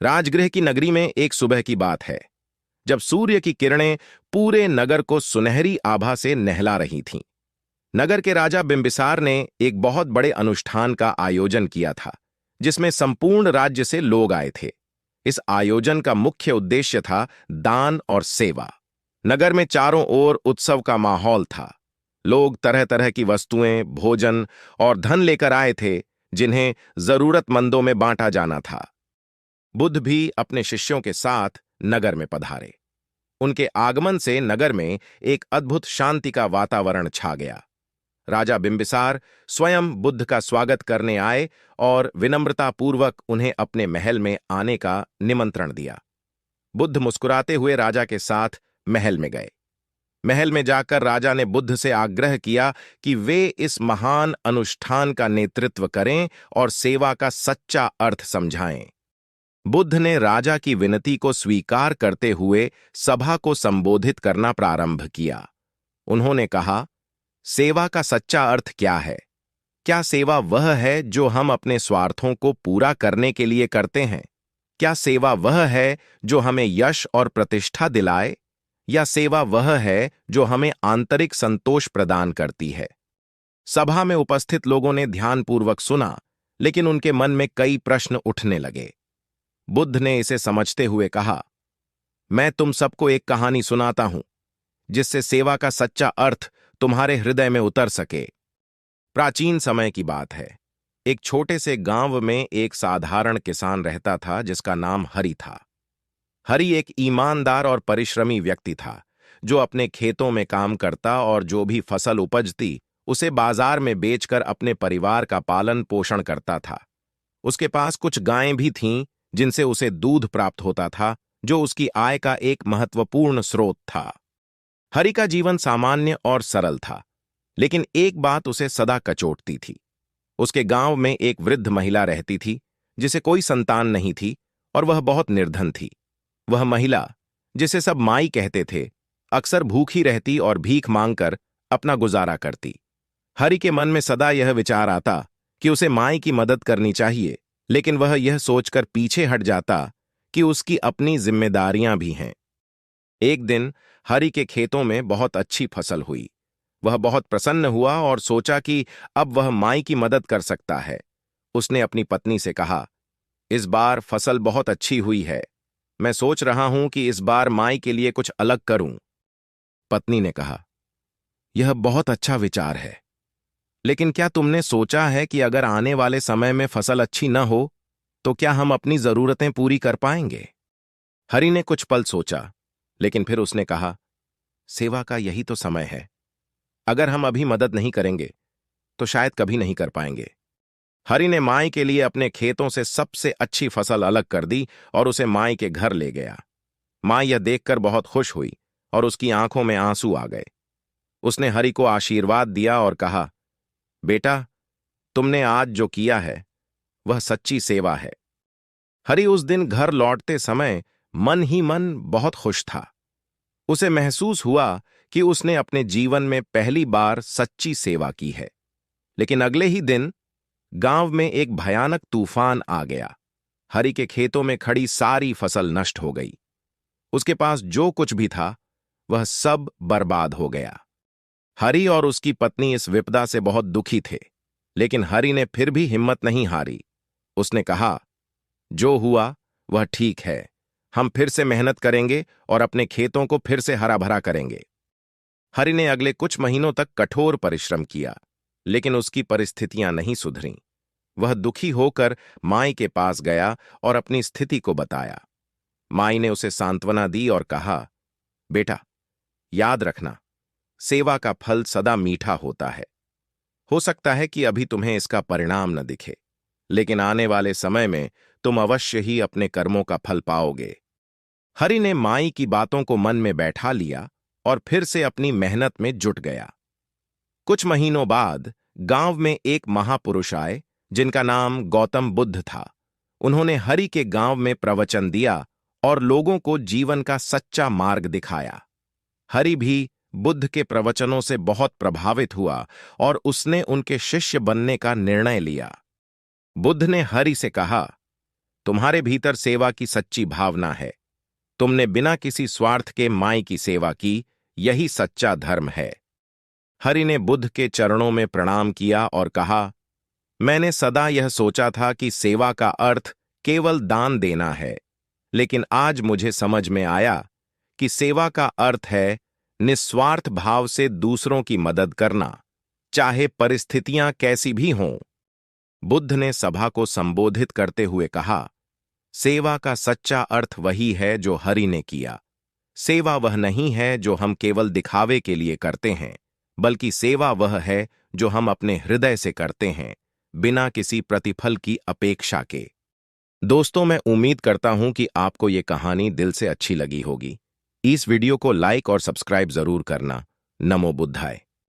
राजगृह की नगरी में एक सुबह की बात है, जब सूर्य की किरणें पूरे नगर को सुनहरी आभा से नहला रही थीं। नगर के राजा बिंबिसार ने एक बहुत बड़े अनुष्ठान का आयोजन किया था, जिसमें संपूर्ण राज्य से लोग आए थे। इस आयोजन का मुख्य उद्देश्य था दान और सेवा। नगर में चारों ओर उत्सव का माहौल था। लोग तरह तरह की वस्तुएं, भोजन और धन लेकर आए थे, जिन्हें जरूरतमंदों में बांटा जाना था। बुद्ध भी अपने शिष्यों के साथ नगर में पधारे। उनके आगमन से नगर में एक अद्भुत शांति का वातावरण छा गया। राजा बिंबिसार स्वयं बुद्ध का स्वागत करने आए और विनम्रतापूर्वक उन्हें अपने महल में आने का निमंत्रण दिया। बुद्ध मुस्कुराते हुए राजा के साथ महल में गए। महल में जाकर राजा ने बुद्ध से आग्रह किया कि वे इस महान अनुष्ठान का नेतृत्व करें और सेवा का सच्चा अर्थ समझाएं। बुद्ध ने राजा की विनती को स्वीकार करते हुए सभा को संबोधित करना प्रारंभ किया। उन्होंने कहा, सेवा का सच्चा अर्थ क्या है? क्या सेवा वह है जो हम अपने स्वार्थों को पूरा करने के लिए करते हैं? क्या सेवा वह है जो हमें यश और प्रतिष्ठा दिलाए? या सेवा वह है जो हमें आंतरिक संतोष प्रदान करती है? सभा में उपस्थित लोगों ने ध्यानपूर्वक सुना, लेकिन उनके मन में कई प्रश्न उठने लगे। बुद्ध ने इसे समझते हुए कहा, मैं तुम सबको एक कहानी सुनाता हूं, जिससे सेवा का सच्चा अर्थ तुम्हारे हृदय में उतर सके। प्राचीन समय की बात है। एक छोटे से गांव में एक साधारण किसान रहता था, जिसका नाम हरि था। हरि एक ईमानदार और परिश्रमी व्यक्ति था, जो अपने खेतों में काम करता और जो भी फसल उपजती उसे बाजार में बेचकर अपने परिवार का पालन पोषण करता था। उसके पास कुछ गायें भी थीं, जिनसे उसे दूध प्राप्त होता था, जो उसकी आय का एक महत्वपूर्ण स्रोत था। हरि का जीवन सामान्य और सरल था, लेकिन एक बात उसे सदा कचोटती थी। उसके गांव में एक वृद्ध महिला रहती थी, जिसे कोई संतान नहीं थी और वह बहुत निर्धन थी। वह महिला, जिसे सब माई कहते थे, अक्सर भूखी रहती और भीख मांगकर अपना गुजारा करती। हरि के मन में सदा यह विचार आता कि उसे माई की मदद करनी चाहिए, लेकिन वह यह सोचकर पीछे हट जाता कि उसकी अपनी जिम्मेदारियां भी हैं। एक दिन हरि के खेतों में बहुत अच्छी फसल हुई। वह बहुत प्रसन्न हुआ और सोचा कि अब वह माई की मदद कर सकता है। उसने अपनी पत्नी से कहा, इस बार फसल बहुत अच्छी हुई है। मैं सोच रहा हूं कि इस बार माई के लिए कुछ अलग करूं। पत्नी ने कहा, यह बहुत अच्छा विचार है, लेकिन क्या तुमने सोचा है कि अगर आने वाले समय में फसल अच्छी न हो तो क्या हम अपनी जरूरतें पूरी कर पाएंगे? हरि ने कुछ पल सोचा, लेकिन फिर उसने कहा, सेवा का यही तो समय है। अगर हम अभी मदद नहीं करेंगे तो शायद कभी नहीं कर पाएंगे। हरि ने माई के लिए अपने खेतों से सबसे अच्छी फसल अलग कर दी और उसे माई के घर ले गया। माई यह देखकर बहुत खुश हुई और उसकी आंखों में आंसू आ गए। उसने हरि को आशीर्वाद दिया और कहा, बेटा, तुमने आज जो किया है वह सच्ची सेवा है। हरि उस दिन घर लौटते समय मन ही मन बहुत खुश था। उसे महसूस हुआ कि उसने अपने जीवन में पहली बार सच्ची सेवा की है। लेकिन अगले ही दिन गांव में एक भयानक तूफान आ गया। हरि के खेतों में खड़ी सारी फसल नष्ट हो गई। उसके पास जो कुछ भी था वह सब बर्बाद हो गया। हरि और उसकी पत्नी इस विपदा से बहुत दुखी थे, लेकिन हरि ने फिर भी हिम्मत नहीं हारी। उसने कहा, जो हुआ वह ठीक है। हम फिर से मेहनत करेंगे और अपने खेतों को फिर से हरा भरा करेंगे। हरि ने अगले कुछ महीनों तक कठोर परिश्रम किया, लेकिन उसकी परिस्थितियां नहीं सुधरीं। वह दुखी होकर माई के पास गया और अपनी स्थिति को बताया। माई ने उसे सांत्वना दी और कहा, बेटा, याद रखना, सेवा का फल सदा मीठा होता है। हो सकता है कि अभी तुम्हें इसका परिणाम न दिखे, लेकिन आने वाले समय में तुम अवश्य ही अपने कर्मों का फल पाओगे। हरि ने माई की बातों को मन में बैठा लिया और फिर से अपनी मेहनत में जुट गया। कुछ महीनों बाद गांव में एक महापुरुष आए, जिनका नाम गौतम बुद्ध था। उन्होंने हरि के गांव में प्रवचन दिया और लोगों को जीवन का सच्चा मार्ग दिखाया। हरि भी बुद्ध के प्रवचनों से बहुत प्रभावित हुआ और उसने उनके शिष्य बनने का निर्णय लिया। बुद्ध ने हरि से कहा, तुम्हारे भीतर सेवा की सच्ची भावना है। तुमने बिना किसी स्वार्थ के माई की सेवा की, यही सच्चा धर्म है। हरि ने बुद्ध के चरणों में प्रणाम किया और कहा, मैंने सदा यह सोचा था कि सेवा का अर्थ केवल दान देना है, लेकिन आज मुझे समझ में आया कि सेवा का अर्थ है निस्वार्थ भाव से दूसरों की मदद करना, चाहे परिस्थितियां कैसी भी हों। बुद्ध ने सभा को संबोधित करते हुए कहा, सेवा का सच्चा अर्थ वही है जो हरि ने किया। सेवा वह नहीं है जो हम केवल दिखावे के लिए करते हैं, बल्कि सेवा वह है जो हम अपने हृदय से करते हैं, बिना किसी प्रतिफल की अपेक्षा के। दोस्तों, मैं उम्मीद करता हूं कि आपको ये कहानी दिल से अच्छी लगी होगी। इस वीडियो को लाइक और सब्सक्राइब जरूर करना। नमो बुद्धाय।